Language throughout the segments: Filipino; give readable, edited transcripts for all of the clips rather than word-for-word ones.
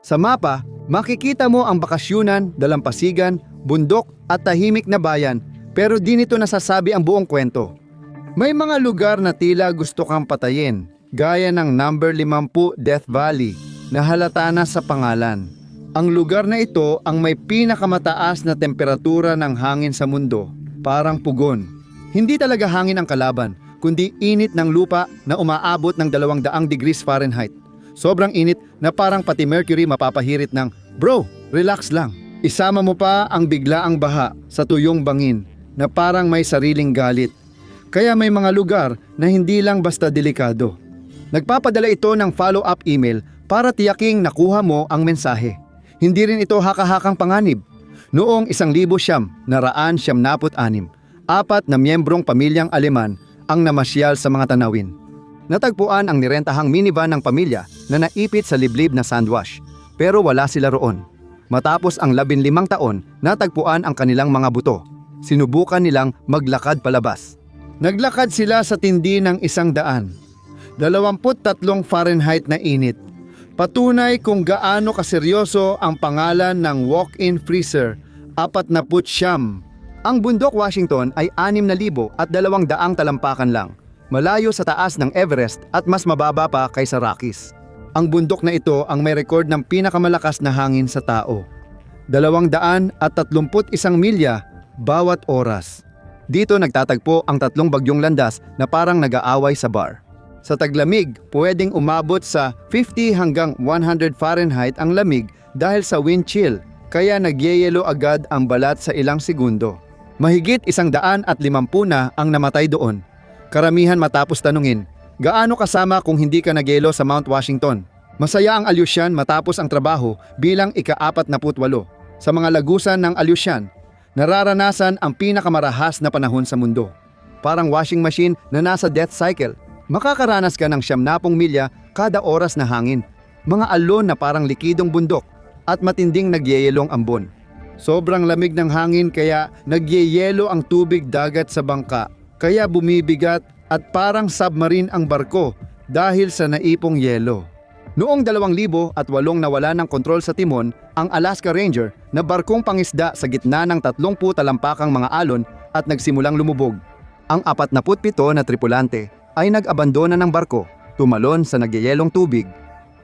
Sa mapa, makikita mo ang bakasyunan, dalampasigan, bundok at tahimik na bayan, pero di nito nasasabi ang buong kwento. May mga lugar na tila gusto kang patayin, gaya ng number 50 Death Valley na halata na sa pangalan. Ang lugar na ito ang may pinakamataas na temperatura ng hangin sa mundo, parang pugon. Hindi talaga hangin ang kalaban, kundi init ng lupa na umaabot ng 200 degrees Fahrenheit. Sobrang init na parang pati Mercury mapapahirit ng, "Bro, relax lang." Isama mo pa ang biglaang baha sa tuyong bangin na parang may sariling galit. Kaya may mga lugar na hindi lang basta delikado. Nagpapadala ito ng follow-up email para tiyaking nakuha mo ang mensahe. Hindi rin ito haka-hakang panganib. Noong 1976, 4 na miyembrong pamilyang Aleman ang namasyal sa mga tanawin. Natagpuan ang nirentahang minivan ng pamilya na naipit sa liblib na sandwash, pero wala sila roon. Matapos ang 15 taon, natagpuan ang kanilang mga buto. Sinubukan nilang maglakad palabas. Naglakad sila sa tindi ng 100. 23 Fahrenheit na init. Patunay kung gaano kaseryoso ang pangalan ng walk-in freezer, 49. Ang bundok Washington ay 6,200 talampakan lang, malayo sa taas ng Everest at mas mababa pa kaysa Rockies. Ang bundok na ito ang may record ng pinakamalakas na hangin sa tao. 231 milya bawat oras. Dito nagtatagpo ang 3 bagyong landas na parang nag-aaway sa bar. Sa taglamig, pwedeng umabot sa 50 hanggang 100 Fahrenheit ang lamig dahil sa wind chill, kaya nagyeyelo agad ang balat sa ilang segundo. Mahigit 150 na ang namatay doon. Karamihan matapos tanungin, gaano kasama kung hindi ka nagyelo sa Mount Washington? Masaya ang Aleutian matapos ang trabaho bilang ika-48. Sa mga lagusan ng Aleutian, nararanasan ang pinakamarahas na panahon sa mundo. Parang washing machine na nasa death cycle. Makakaranas ka ng 70 milya kada oras na hangin, mga alon na parang likidong bundok at matinding nagyeyelong ambon. Sobrang lamig ng hangin kaya nagyeyelo ang tubig dagat sa bangka, kaya bumibigat at parang submarine ang barko dahil sa naipong yelo. Noong 2008 nawala ng kontrol sa timon ang Alaska Ranger na barkong pangisda sa gitna ng 30 talampakang mga alon at nagsimulang lumubog. Ang 47 na tripulante ay nag-abandona ng barko, tumalon sa nagyeyelong tubig.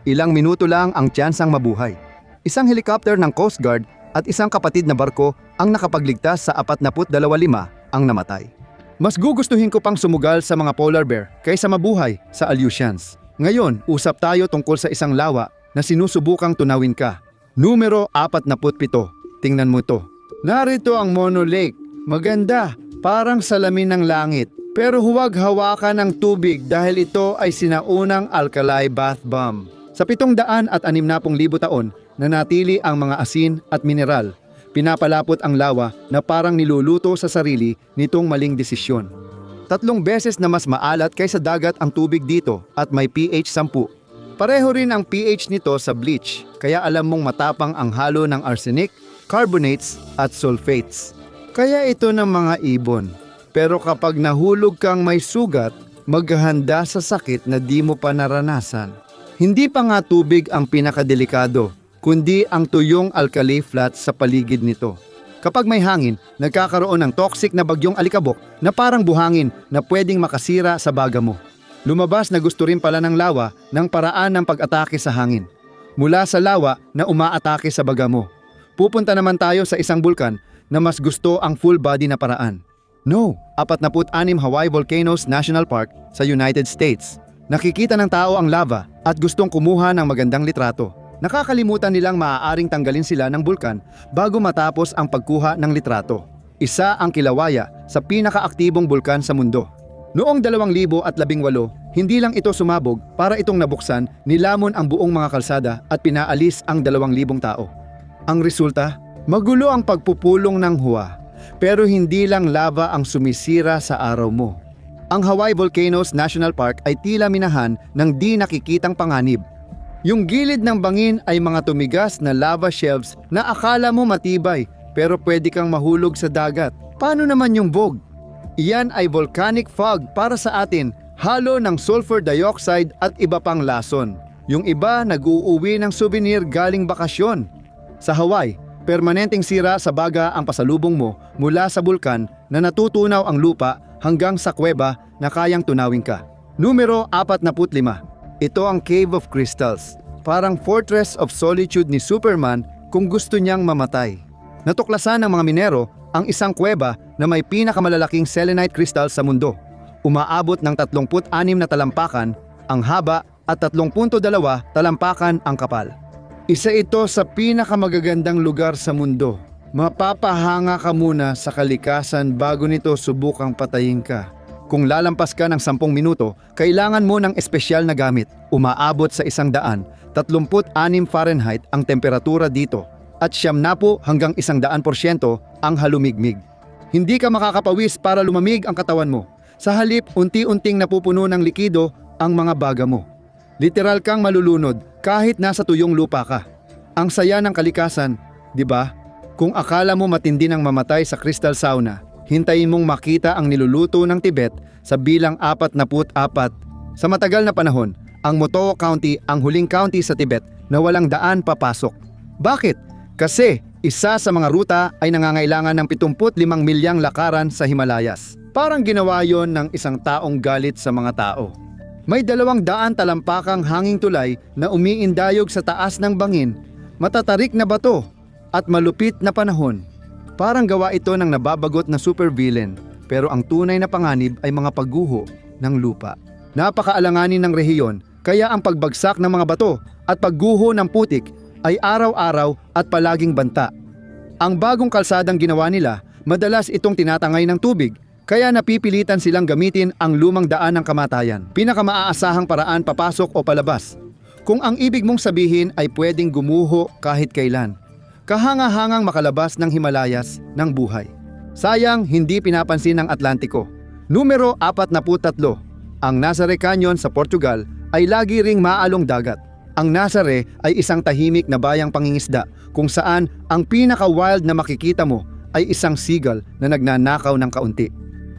Ilang minuto lang ang tsansang mabuhay. Isang helicopter ng Coast Guard at isang kapatid na barko ang nakapagligtas sa 425 ang namatay. Mas gugustuhin ko pang sumugal sa mga polar bear kaysa mabuhay sa Aleutians. Ngayon, usap tayo tungkol sa isang lawa na sinusubukang tunawin ka. Numero 47. Tingnan mo to. Narito ang Mono Lake. Maganda, parang salamin ng langit. Pero huwag hawakan ng tubig dahil ito ay sinaunang alkali bath bomb. Sa 760,000 taon, nanatili ang mga asin at mineral. Pinapalapot ang lawa na parang niluluto sa sarili nitong maling desisyon. 3 beses na mas maalat kaysa dagat ang tubig dito at may pH 10. Pareho rin ang pH nito sa bleach, kaya alam mong matapang ang halo ng arsenic, carbonates at sulfates. Kaya ito ng mga ibon. Pero kapag nahulog kang may sugat, maghahanda sa sakit na di mo pa naranasan. Hindi pa nga tubig ang pinakadelikado, kundi ang tuyong alkali flats sa paligid nito. Kapag may hangin, nagkakaroon ng toxic na bagyong alikabok na parang buhangin na pwedeng makasira sa baga mo. Lumabas na gusto rin pala ng lawa ng paraan ng pag-atake sa hangin. Mula sa lawa na umaatake sa baga mo. Pupunta naman tayo sa isang bulkan na mas gusto ang full body na paraan. No, 46 Hawaii Volcanoes National Park sa United States. Nakikita ng tao ang lava at gustong kumuha ng magandang litrato. Nakakalimutan nilang maaaring tanggalin sila ng bulkan bago matapos ang pagkuha ng litrato. Isa ang Kilauea sa pinakaaktibong bulkan sa mundo. Noong 2018, hindi lang ito sumabog, para itong nabuksan, nilamon ang buong mga kalsada at pinaalis ang 2,000 tao. Ang resulta, magulo ang pagpupulong ng huwa. Pero hindi lang lava ang sumisira sa araw mo. Ang Hawaii Volcanoes National Park ay tila minahan ng di nakikitang panganib. Yung gilid ng bangin ay mga tumigas na lava shelves na akala mo matibay pero pwede kang mahulog sa dagat. Paano naman yung bog? Iyan ay volcanic fog para sa atin, halo ng sulfur dioxide at iba pang lason. Yung iba nag-uuwi ng souvenir galing bakasyon. Sa Hawaii, permanenteng sira sa baga ang pasalubong mo mula sa bulkan na natutunaw ang lupa hanggang sa kuweba na kayang tunawin ka. Numero 45. Ito ang Cave of Crystals. Parang Fortress of Solitude ni Superman kung gusto niyang mamatay. Natuklasan ng mga minero ang isang kuweba na may pinakamalalaking selenite crystal sa mundo. Umaabot ng 36 na talampakan ang haba at 3.2 talampakan ang kapal. Isa ito sa pinakamagagandang lugar sa mundo. Mapapahanga ka muna sa kalikasan bago nito subukang patayin ka. Kung lalampas ka ng 10 minuto, kailangan mo ng espesyal na gamit. Umaabot sa 136 Fahrenheit ang temperatura dito at 90 hanggang 100% ang halumigmig. Hindi ka makakapawis para lumamig ang katawan mo. Sa halip, unti-unting napupuno ng likido ang mga baga mo. Literal kang malulunod kahit nasa tuyong lupa ka. Ang saya ng kalikasan, di ba? Kung akala mo matindi ng mamatay sa crystal sauna, hintayin mong makita ang niluluto ng Tibet sa bilang 44. Sa matagal na panahon, ang Motowo County ang huling county sa Tibet na walang daan papasok. Bakit? Kasi isa sa mga ruta ay nangangailangan ng 75 milyang lakaran sa Himalayas. Parang ginawa yon ng isang taong galit sa mga tao. May 200 talampakang hanging tulay na umiindayog sa taas ng bangin, matatarik na bato at malupit na panahon. Parang gawa ito ng nababagot na supervillain, pero ang tunay na panganib ay mga pagguho ng lupa. Napakaalanganin ng rehiyon, kaya ang pagbagsak ng mga bato at pagguho ng putik ay araw-araw at palaging banta. Ang bagong kalsadang ginawa nila, madalas itong tinatangay ng tubig, kaya napipilitan silang gamitin ang lumang daan ng kamatayan. Pinakamaasahang paraan papasok o palabas. Kung ang ibig mong sabihin ay pwedeng gumuho kahit kailan. Kahanga-hangang makalabas ng Himalayas ng buhay. Sayang hindi pinapansin ng Atlantiko. Numero 43. Ang Nazare Canyon sa Portugal ay lagi ring maalong dagat. Ang Nazare ay isang tahimik na bayang pangingisda kung saan ang pinaka-wild na makikita mo ay isang seagull na nagnanakaw ng kaunti.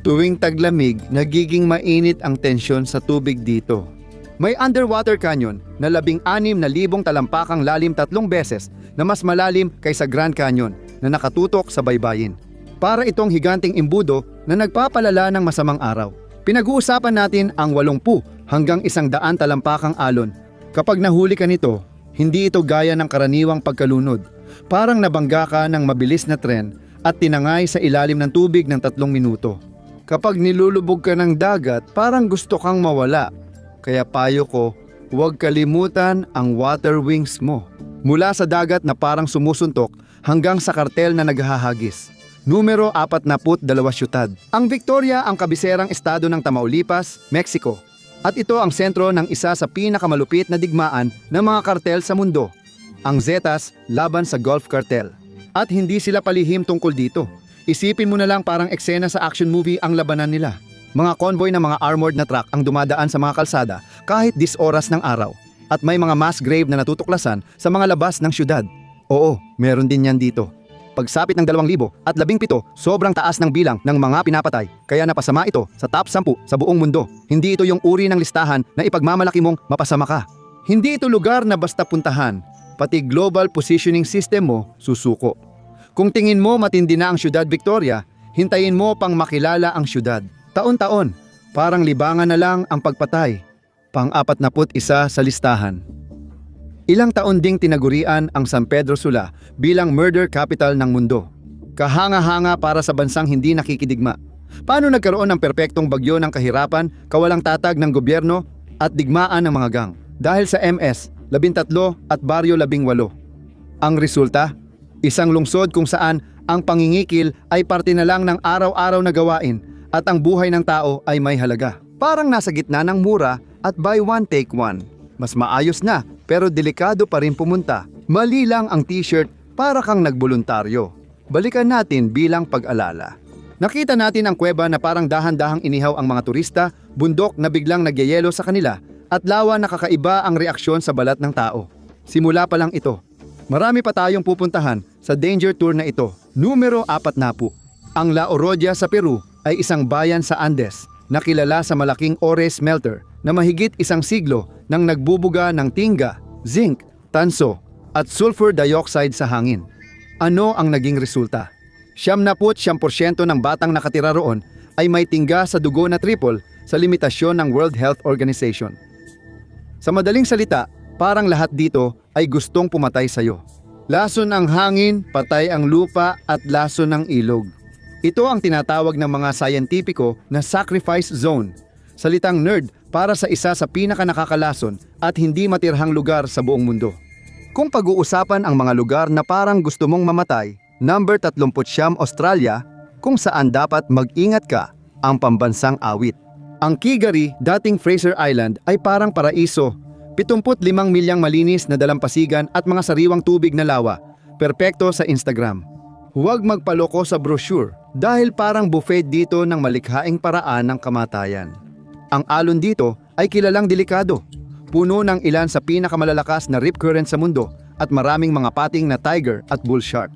Tuwing taglamig, nagiging mainit ang tensyon sa tubig dito. May underwater canyon na 16,000 talampakang lalim 3 beses na mas malalim kaysa Grand Canyon na nakatutok sa baybayin. Para itong higanting imbudo na nagpapalala ng masamang araw. Pinag-uusapan natin ang 80 hanggang 100 talampakang alon. Kapag nahuli ka nito, hindi ito gaya ng karaniwang pagkalunod. Parang nabangga ka ng mabilis na tren at tinangay sa ilalim ng tubig ng 3 minuto. Kapag nilulubog ka ng dagat, parang gusto kang mawala. Kaya payo ko, huwag kalimutan ang water wings mo. Mula sa dagat na parang sumusuntok hanggang sa kartel na naghahagis. Numero 42 syudad. Ang Victoria ang kabiserang estado ng Tamaulipas, Mexico. At ito ang sentro ng isa sa pinakamalupit na digmaan ng mga kartel sa mundo. Ang Zetas laban sa Gulf Cartel. At hindi sila palihim tungkol dito. Isipin mo na lang parang eksena sa action movie ang labanan nila. Mga convoy ng mga armored na truck ang dumadaan sa mga kalsada kahit 10 oras ng araw. At may mga mass grave na natutuklasan sa mga labas ng syudad. Oo, meron din yan dito. Pagsapit ng 2017, sobrang taas ng bilang ng mga pinapatay. Kaya napasama ito sa top 10 sa buong mundo. Hindi ito yung uri ng listahan na ipagmamalaki mong mapasama ka. Hindi ito lugar na basta puntahan. Pati global positioning system mo susuko. Kung tingin mo matindi na ang Syudad Victoria, hintayin mo pang makilala ang syudad. Taon-taon, parang libangan na lang ang pagpatay. Pang-41 sa listahan. Ilang taon ding tinagurian ang San Pedro Sula bilang murder capital ng mundo. Kahanga-hanga para sa bansang hindi nakikidigma. Paano nagkaroon ng perpektong bagyo ng kahirapan, kawalang tatag ng gobyerno at digmaan ng mga gang? Dahil sa MS, 13 at Baryo 18. Ang resulta? Isang lungsod kung saan ang pangingikil ay parte na lang ng araw-araw na gawain at ang buhay ng tao ay may halaga. Parang nasa gitna ng mura at buy one take one. Mas maayos na pero delikado pa rin pumunta. Mali lang ang t-shirt para kang nagboluntaryo. Balikan natin bilang pag-alala. Nakita natin ang kuweba na parang dahan-dahang inihaw ang mga turista, bundok na biglang nagyayelo sa kanila at lawa na kakaiba ang reaksyon sa balat ng tao. Simula pa lang ito. Marami pa tayong pupuntahan sa danger tour na ito. Numero 4. Ang La Orodia sa Peru ay isang bayan sa Andes na kilala sa malaking ore smelter na mahigit isang siglo nang nagbubuga ng tingga, zinc, tanso at sulfur dioxide sa hangin. Ano ang naging resulta? 99% ng batang nakatira roon ay may tingga sa dugo na triple sa limitasyon ng World Health Organization. Sa madaling salita, parang lahat dito ay gustong pumatay sa'yo. Lason ang hangin, patay ang lupa at lason ng ilog. Ito ang tinatawag ng mga sayentipiko na sacrifice zone. Salitang nerd para sa isa sa pinakanakakalason at hindi matirhang lugar sa buong mundo. Kung pag-uusapan ang mga lugar na parang gusto mong mamatay, number 39 Australia, kung saan dapat mag-ingat ka, ang pambansang awit. Ang Kigari, dating Fraser Island, ay parang paraiso. 75 milyang malinis na dalampasigan at mga sariwang tubig na lawa. Perpekto sa Instagram. Huwag magpaloko sa brochure dahil parang buffet dito ng malikhaing paraan ng kamatayan. Ang alon dito ay kilalang delikado. Puno ng ilan sa pinakamalalakas na rip current sa mundo at maraming mga pating na tiger at bull shark.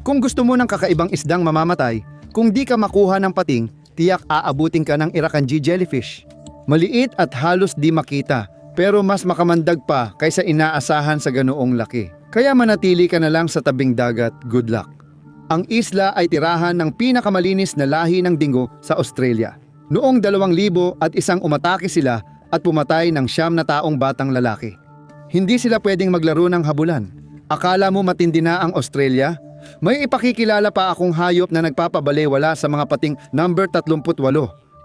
Kung gusto mo ng kakaibang isdang mamamatay, kung di ka makuha ng pating, tiyak aabutin ka ng Irrakanji jellyfish. Maliit at halos di makita, pero mas makamandag pa kaysa inaasahan sa ganoong laki. Kaya manatili ka na lang sa tabing dagat, good luck. Ang isla ay tirahan ng pinakamalinis na lahi ng dingo sa Australia. Noong 2001 umatake sila at pumatay ng 9 na taong batang lalaki. Hindi sila pwedeng maglaro ng habulan. Akala mo matindi na ang Australia? May ipakikilala pa akong hayop na nagpapabalewala sa mga pating number 38.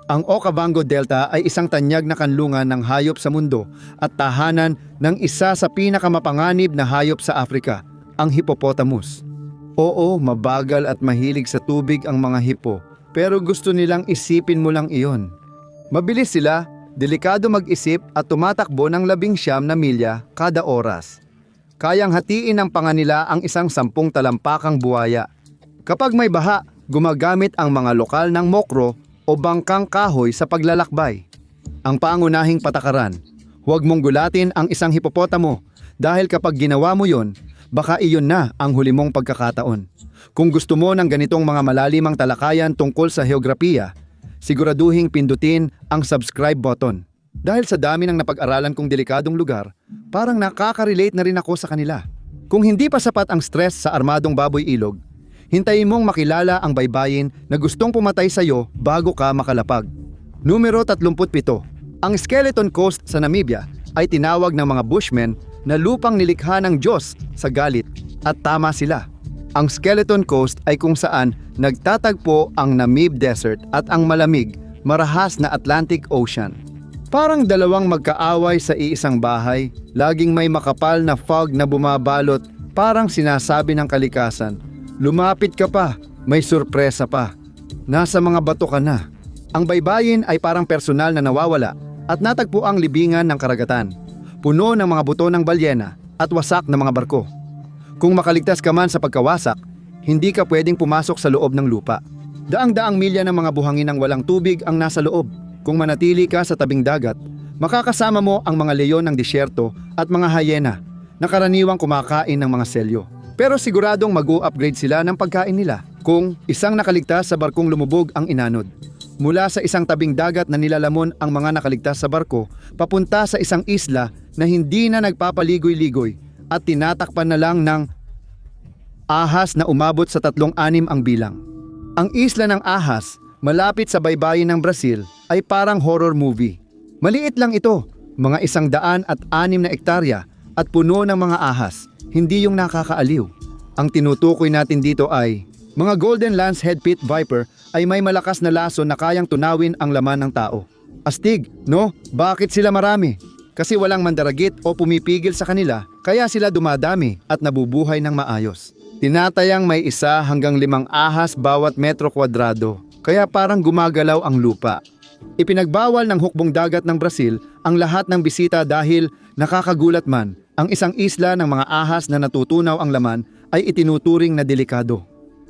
Ang Okavango Delta ay isang tanyag na kanlungan ng hayop sa mundo at tahanan ng isa sa pinakamapanganib na hayop sa Afrika, ang hippopotamus. Oo, mabagal at mahilig sa tubig ang mga hippo, pero gusto nilang isipin mo lang iyon. Mabilis sila, delikado mag-isip at tumatakbo ng 19 na milya kada oras. Kayang hatiin ng panga nila ang isang 10 talampakang buwaya. Kapag may baha, gumagamit ang mga lokal ng mokro o bangkang kahoy sa paglalakbay. Ang pangunahing patakaran, huwag mong gulatin ang isang hipopotamo dahil kapag ginawa mo yon, baka iyon na ang huli mong pagkakataon. Kung gusto mo ng ganitong mga malalimang talakayan tungkol sa heograpiya, siguraduhing pindutin ang subscribe button. Dahil sa dami ng napag-aralan kong delikadong lugar, parang nakaka-relate na rin ako sa kanila. Kung hindi pa sapat ang stress sa armadong baboy ilog, hintayin mong makilala ang baybayin na gustong pumatay sa iyo bago ka makalapag. Numero 37. Ang Skeleton Coast sa Namibia ay tinawag ng mga Bushmen na lupang nilikha ng Diyos sa galit, at tama sila. Ang Skeleton Coast ay kung saan nagtatagpo ang Namib Desert at ang malamig, marahas na Atlantic Ocean. Parang dalawang magkaaway sa iisang bahay, laging may makapal na fog na bumabalot, parang sinasabi ng kalikasan, lumapit ka pa, may sorpresa pa. Nasa mga bato ka na. Ang baybayin ay parang personal na nawawala at natagpo ang libingan ng karagatan, puno ng mga buto ng balyena at wasak na mga barko. Kung makaligtas ka man sa pagkawasak, hindi ka pwedeng pumasok sa loob ng lupa. Daang-daang milya ng mga buhangin ng walang tubig ang nasa loob. Kung manatili ka sa tabing dagat, makakasama mo ang mga leyon ng disyerto at mga hyena na karaniwang kumakain ng mga selyo. Pero siguradong mag-u-upgrade sila ng pagkain nila kung isang nakaligtas sa barkong lumubog ang inanod. Mula sa isang tabing dagat na nilalamon ang mga nakaligtas sa barko, papunta sa isang isla na hindi na nagpapaligoy-ligoy at tinatakpan na lang ng ahas na umabot sa 3-6 ang bilang. Ang isla ng ahas, malapit sa baybayin ng Brazil, ay parang horror movie. Maliit lang ito, mga 106 na ektarya at puno ng mga ahas, hindi yung nakakaaliw. Ang tinutukoy natin dito ay, mga Golden Lance Head Pit Viper ay may malakas na laso na kayang tunawin ang laman ng tao. Astig, no? Bakit sila marami? Kasi walang mandaragit o pumipigil sa kanila, kaya sila dumadami at nabubuhay ng maayos. Tinatayang may 1 hanggang 5 ahas bawat metro kwadrado, kaya parang gumagalaw ang lupa. Ipinagbawal ng hukbong dagat ng Brazil ang lahat ng bisita dahil nakakagulat man, ang isang isla ng mga ahas na natutunaw ang laman ay itinuturing na delikado.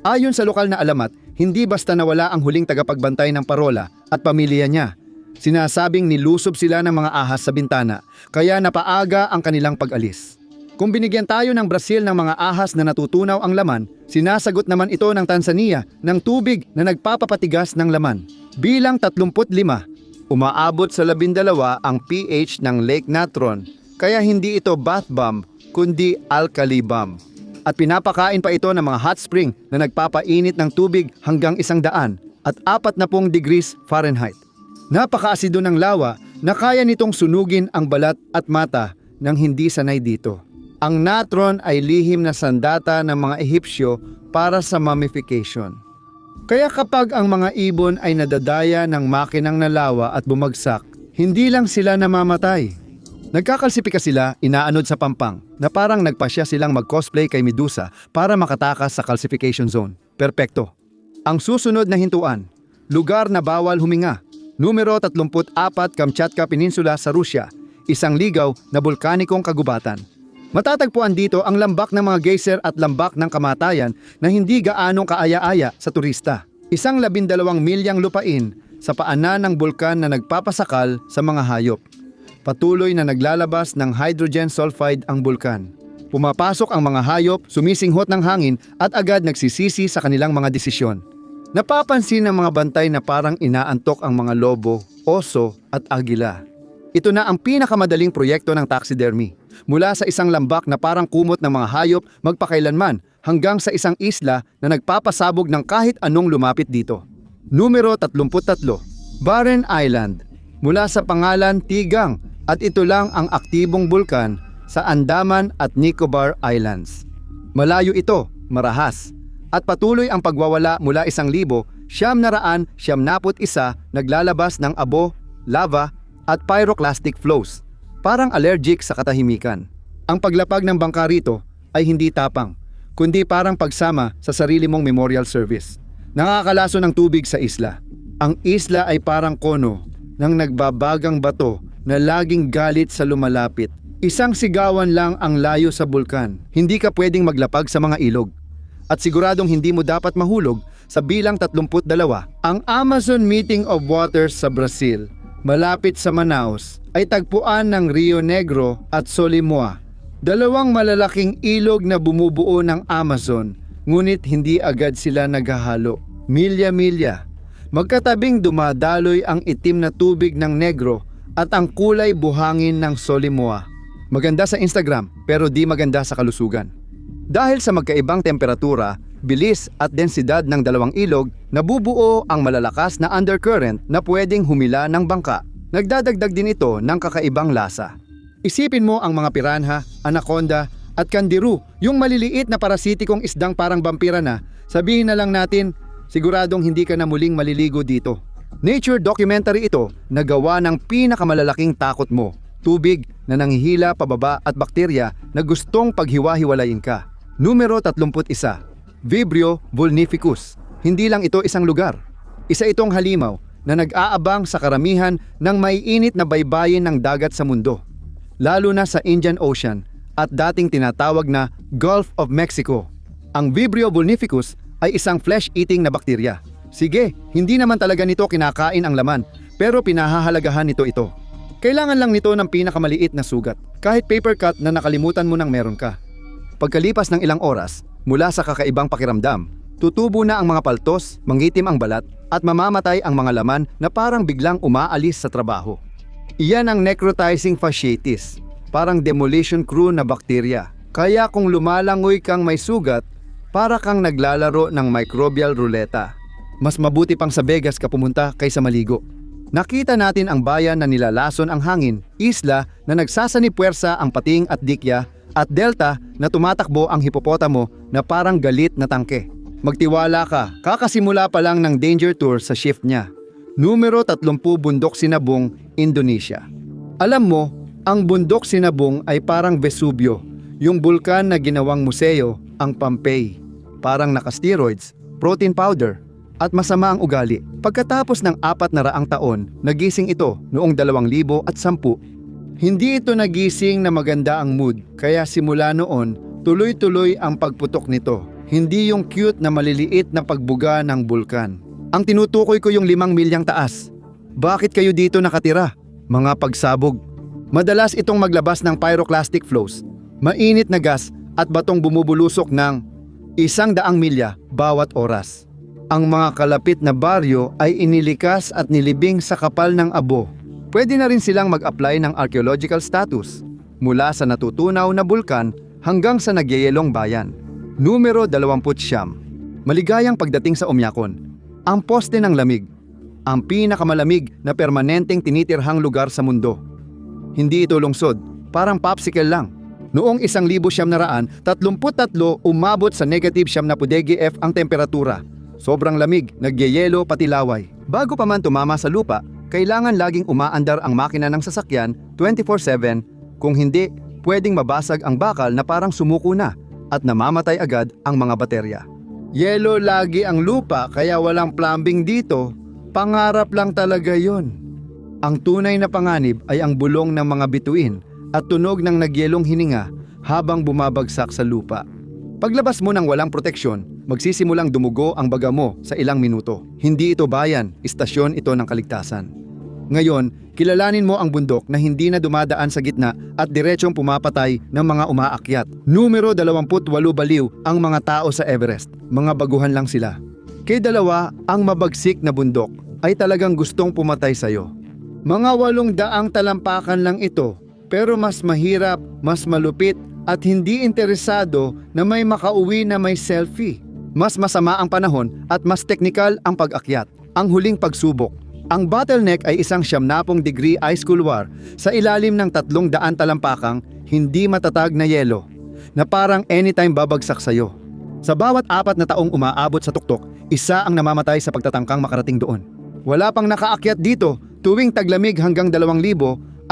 Ayon sa lokal na alamat, hindi basta nawala ang huling tagapagbantay ng parola at pamilya niya. Sinasabing nilusob sila ng mga ahas sa bintana, kaya napaaga ang kanilang pag-alis. Kung binigyan tayo ng Brazil ng mga ahas na natutunaw ang laman, sinasagot naman ito ng Tanzania ng tubig na nagpapapatigas ng laman. Bilang 35, Umaabot sa 12 ang pH ng Lake Natron, kaya hindi ito bath bomb, kundi alkali bomb. At pinapakain pa ito ng mga hot spring na nagpapainit ng tubig hanggang 100 at 40 degrees Fahrenheit. Napakaasido ng lawa na kaya nitong sunugin ang balat at mata ng hindi sanay dito. Ang natron ay lihim na sandata ng mga Ehipsyo para sa mummification. Kaya kapag ang mga ibon ay nadadaya ng makinang nalawa at bumagsak, hindi lang sila namamatay. Nagkakalsipika sila, inaanod sa pampang, na parang nagpasya silang mag-cosplay kay Medusa para makatakas sa calcification zone. Perpekto. Ang susunod na hintuan, lugar na bawal huminga. Numero 34 Kamchatka Peninsula sa Rusya, isang ligaw na bulkanikong kagubatan. Matatagpuan dito ang lambak ng mga geyser at lambak ng kamatayan na hindi gaanong kaaya-aya sa turista. Isang 12 milyang lupain sa paanan ng bulkan na nagpapasakal sa mga hayop. Patuloy na naglalabas ng hydrogen sulfide ang bulkan. Pumapasok ang mga hayop, sumisinghot ng hangin at agad nagsisisi sa kanilang mga desisyon. Napapansin ng mga bantay na parang inaantok ang mga lobo, oso at agila. Ito na ang pinakamadaling proyekto ng taxidermy. Mula sa isang lambak na parang kumot ng mga hayop magpakailanman hanggang sa isang isla na nagpapasabog ng kahit anong lumapit dito. Numero 33, Barren Island. Mula sa pangalan Tigang at ito lang ang aktibong bulkan sa Andaman at Nicobar Islands. Malayo ito, marahas, at patuloy ang pagwawala mula 1,971 naglalabas ng abo, lava at pyroclastic flows. Parang allergic sa katahimikan. Ang paglapag ng bangka rito ay hindi tapang, kundi parang pagsama sa sarili mong memorial service. Nakakalaso ng tubig sa isla. Ang isla ay parang kono ng nagbabagang bato na laging galit sa lumalapit. Isang sigawan lang ang layo sa bulkan. Hindi ka pwedeng maglapag sa mga ilog. At siguradong hindi mo dapat mahulog sa bilang 32. Ang Amazon Meeting of Waters sa Brazil, malapit sa Manaus, ay tagpuan ng Rio Negro at Solimões. Dalawang malalaking ilog na bumubuo ng Amazon, ngunit hindi agad sila naghahalo. Milya-milya. Magkatabing dumadaloy ang itim na tubig ng Negro at ang kulay buhangin ng Solimões. Maganda sa Instagram pero di maganda sa kalusugan. Dahil sa magkaibang temperatura, bilis at densidad ng dalawang ilog, nabubuo ang malalakas na undercurrent na pwedeng humila ng bangka. Nagdadagdag din ito ng kakaibang lasa. Isipin mo ang mga piranha, anaconda at kandiru, yung maliliit na parasitikong isdang parang vampira na. Sabihin na lang natin, siguradong hindi ka na muling maliligo dito. Nature documentary ito na gawa ng pinakamalalaking takot mo. Tubig na nanghihila pababa at bakterya na gustong paghiwa-hiwalayin ka. Numero 31, Vibrio vulnificus. Hindi lang ito isang lugar. Isa itong halimaw na nag-aabang sa karamihan ng maiinit na baybayin ng dagat sa mundo, lalo na sa Indian Ocean at dating tinatawag na Gulf of Mexico. Ang Vibrio vulnificus ay isang flesh-eating na bakterya. Sige, hindi naman talaga nito kinakain ang laman, pero pinahahalagahan nito ito. Kailangan lang nito ng pinakamaliit na sugat, kahit paper cut na nakalimutan mo nang meron ka. Pagkalipas ng ilang oras, mula sa kakaibang pakiramdam, tutubo na ang mga paltos, mangitim ang balat, at mamamatay ang mga laman na parang biglang umaalis sa trabaho. Iyan ang necrotizing fasciitis, parang demolition crew na bakterya. Kaya kung lumalangoy kang may sugat, para kang naglalaro ng microbial ruleta. Mas mabuti pang sa Vegas ka pumunta kaysa maligo. Nakita natin ang bayan na nilalason ang hangin, isla na nagsasanipwersa ang pating at dikya, at delta na tumatakbo ang hipopotamo na parang galit na tangke. Magtiwala ka, kakasimula pa lang ng danger tour sa shift niya. Numero 30 Bundok Sinabung, Indonesia. Alam mo, ang Bundok Sinabung ay parang Vesubio, yung bulkan na ginawang museo, ang Pompeii. Parang naka-steroids, protein powder, at masama ang ugali. Pagkatapos ng 400 taon, nagising ito noong 2010. Hindi ito nagising na maganda ang mood, kaya simula noon, tuloy-tuloy ang pagputok nito. Hindi yung cute na maliliit na pagbuga ng bulkan. Ang tinutukoy ko yung 5 milyang taas. Bakit kayo dito nakatira? Mga pagsabog. Madalas itong maglabas ng pyroclastic flows, mainit na gas at batong bumubulusok ng 100 milya bawat oras. Ang mga kalapit na baryo ay inilikas at nilibing sa kapal ng abo. Pwede na rin silang mag-apply ng archaeological status mula sa natutunaw na bulkan hanggang sa nagyayelong bayan. Numero 29. Maligayang pagdating sa Omiakon. Ang poste ng lamig. Ang pinakamalamig na permanenteng tinitirhang lugar sa mundo. Hindi ito lungsod, parang popsicle lang. Noong 1933, umabot sa negative 90 F ang temperatura. Sobrang lamig, nagyayelo pati laway. Bago pa man tumama sa lupa, kailangan laging umaandar ang makina ng sasakyan 24/7. Kung hindi, pwedeng mabasag ang bakal na parang sumuko na at namamatay agad ang mga baterya. Yelo lagi ang lupa kaya walang plumbing dito. Pangarap lang talaga yon. Ang tunay na panganib ay ang bulong ng mga bituin at tunog ng nagyelong hininga habang bumabagsak sa lupa. Paglabas mo ng walang proteksyon, magsisimulang dumugo ang baga mo sa ilang minuto. Hindi ito bayan, istasyon ito ng kaligtasan. Ngayon, kilalanin mo ang bundok na hindi na dumadaan sa gitna at diretsong pumapatay ng mga umaakyat. Numero 28 baliw ang mga tao sa Everest. Mga baguhan lang sila. Kay dalawa, ang mabagsik na bundok ay talagang gustong pumatay sa'yo. Mga 800 talampakan lang ito, pero mas mahirap, mas malupit at hindi interesado na may makauwi na may selfie. Mas masama ang panahon at mas teknikal ang pag-akyat. Ang huling pagsubok. Ang bottleneck ay isang 70° ice couloir sa ilalim ng 300 talampakang hindi matatag na yelo na parang anytime babagsak sa'yo. Sa bawat 4 na taong umaabot sa tuktok, isa ang namamatay sa pagtatangkang makarating doon. Wala pang nakaakyat dito tuwing taglamig hanggang 2,000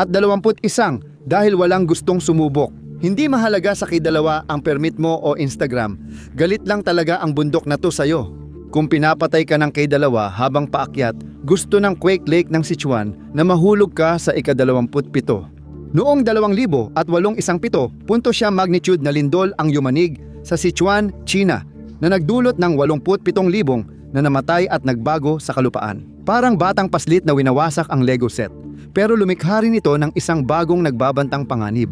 at 21 dahil walang gustong sumubok. Hindi mahalaga sa kidalawa ang permit mo o Instagram. Galit lang talaga ang bundok na to sa'yo. Kung pinapatay ka ng kidalawa habang paakyat, gusto ng Quake Lake ng Sichuan na mahulog ka sa ika-27. Noong 2017, 7.7 magnitude na lindol ang yumanig sa Sichuan, China na nagdulot ng 87,000 na namatay at nagbago sa kalupaan. Parang batang paslit na winawasak ang Lego set. Pero lumikha rin ito ng isang bagong nagbabantang panganib.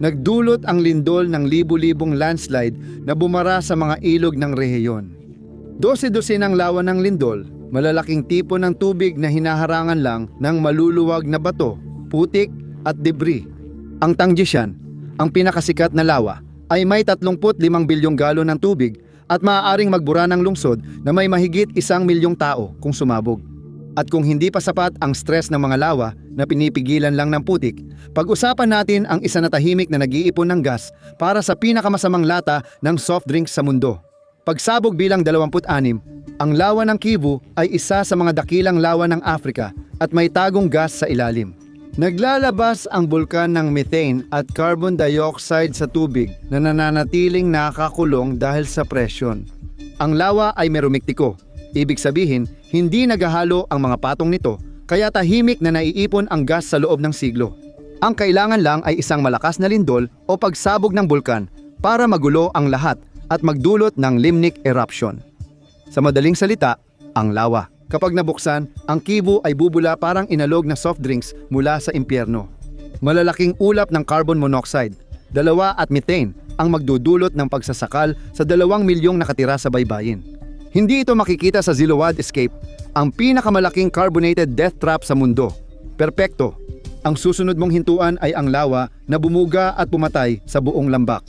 Nagdulot ang lindol ng libu-libong landslide na bumara sa mga ilog ng rehiyon. 12 ang lawa ng lindol, malalaking tipo ng tubig na hinaharangan lang ng maluluwag na bato, putik at debris. Ang Tangjiashan, ang pinakasikat na lawa, ay may 35 bilyong galon ng tubig at maaaring magbura ng lungsod na may mahigit 1 milyong tao kung sumabog. At kung hindi pa sapat ang stress ng mga lawa na pinipigilan lang ng putik, pag-usapan natin ang isa na tahimik na nag-iipon ng gas para sa pinakamasamang lata ng soft drinks sa mundo. Pagsabog bilang 26, ang lawa ng Kivu ay isa sa mga dakilang lawa ng Afrika at may tagong gas sa ilalim. Naglalabas ang bulkan ng methane at carbon dioxide sa tubig na nananatiling nakakulong dahil sa presyon. Ang lawa ay merumiktiko. Ibig sabihin, hindi naghahalo ang mga patong nito kaya tahimik na naiipon ang gas sa loob ng siglo. Ang kailangan lang ay isang malakas na lindol o pagsabog ng bulkan para magulo ang lahat at magdulot ng limnic eruption. Sa madaling salita, ang lawa. Kapag nabuksan, ang Kivu ay bubula parang inalog na soft drinks mula sa impyerno. Malalaking ulap ng carbon monoxide, dalawa at methane ang magdudulot ng pagsasakal sa 2 milyong nakatira sa baybayin. Hindi ito makikita sa Zilowad Escape, ang pinakamalaking carbonated death trap sa mundo. Perpekto. Ang susunod mong hintuan ay ang lawa na bumuga at pumatay sa buong lambak.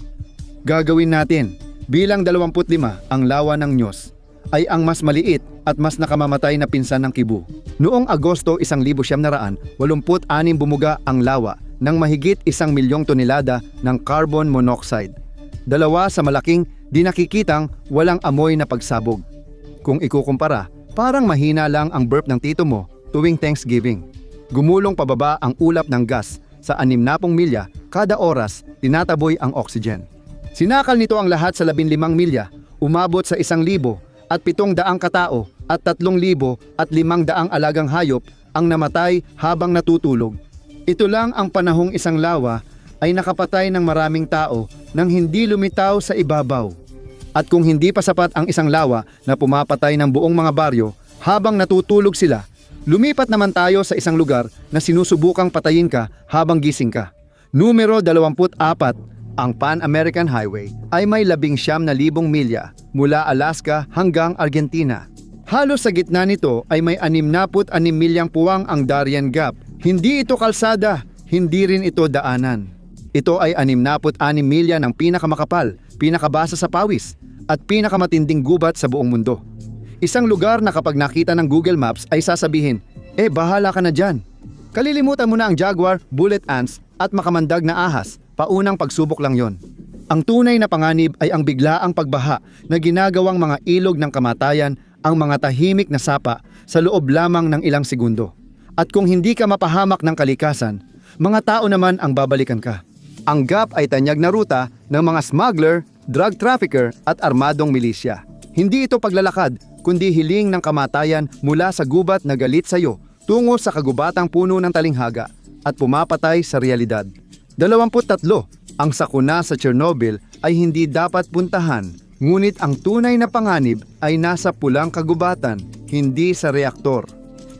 Gagawin natin. Bilang 25, ang lawa ng Nyos ay ang mas maliit at mas nakamamatay na pinsan ng Kivu. Noong Agosto 1986, bumuga ang lawa ng mahigit 1 milyong tonelada ng carbon monoxide. 2 sa malaking di nakikitang walang amoy na pagsabog. Kung ikukumpara, parang mahina lang ang burp ng tito mo tuwing Thanksgiving. Gumulong pababa ang ulap ng gas sa 60 milya kada oras, tinataboy ang oxygen. Sinakal nito ang lahat sa 15 milya, umabot sa 1,000 at 700 katao at 3,000 at 500 alagang hayop ang namatay habang natutulog. Ito lang ang panahong isang lawa ay nakapatay ng maraming tao nang hindi lumitaw sa ibabaw. At kung hindi pa sapat ang isang lawa na pumapatay ng buong mga baryo habang natutulog sila, lumipat naman tayo sa isang lugar na sinusubukang patayin ka habang gising ka. Numero 24, ang Pan-American Highway ay may 19,000 milya mula Alaska hanggang Argentina. Halos sa gitna nito ay may 66 milyang puwang ang Darien Gap. Hindi ito kalsada, hindi rin ito daanan. Ito ay 66 milya ng pinakamakapal, pinakabasa sa pawis, at pinakamatinding gubat sa buong mundo. Isang lugar na kapag nakita ng Google Maps ay sasabihin, bahala ka na dyan. Kalilimutan mo na ang jaguar, bullet ants, at makamandag na ahas, paunang pagsubok lang yon. Ang tunay na panganib ay ang biglaang pagbaha na ginagawang mga ilog ng kamatayan ang mga tahimik na sapa sa loob lamang ng ilang segundo. At kung hindi ka mapahamak ng kalikasan, mga tao naman ang babalikan ka. Ang Gap ay tanyag na ruta ng mga smuggler, drug trafficker at armadong milisya. Hindi ito paglalakad, kundi hiling ng kamatayan mula sa gubat na galit sa iyo tungo sa kagubatang puno ng talinghaga at pumapatay sa realidad. 23, ang sakuna sa Chernobyl ay hindi dapat puntahan. Ngunit ang tunay na panganib ay nasa pulang kagubatan, hindi sa reaktor.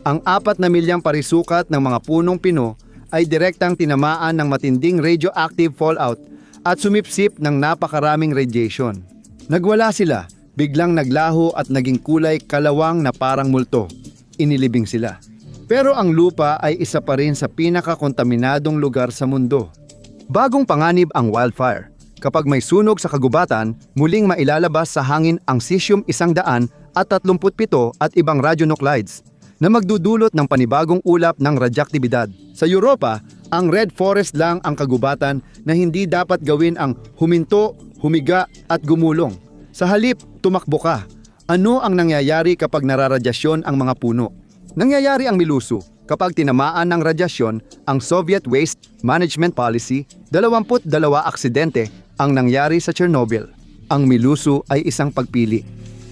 Ang 4 milyang parisukat ng mga punong pino ay direktang tinamaan ng matinding radioactive fallout at sumipsip ng napakaraming radiation. Nagwala sila, biglang naglaho at naging kulay kalawang na parang multo. Inilibing sila. Pero ang lupa ay isa pa rin sa pinakakontaminadong lugar sa mundo. Bagong panganib ang wildfire. Kapag may sunog sa kagubatan, muling mailalabas sa hangin ang cesium-137 at ibang radionuclides na magdudulot ng panibagong ulap ng radyaktibidad. Sa Europa, ang red forest lang ang kagubatan na hindi dapat gawin ang huminto, humiga at gumulong. Sa halip, tumakbo ka. Ano ang nangyayari kapag nararadyasyon ang mga puno? Nangyayari ang miluso. Kapag tinamaan ng radyasyon ang Soviet Waste Management Policy, 22 aksidente ang nangyari sa Chernobyl. Ang miluso ay isang pagpili.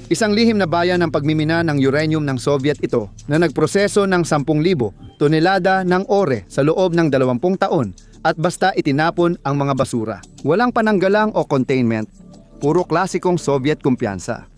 Isang lihim na bayan ng pagmimina ng uranium ng Soviet ito na nagproseso ng 10,000 tonelada ng ore sa loob ng 20 taon at basta itinapon ang mga basura. Walang pananggalang o containment, puro klasikong Soviet kumpiyansa.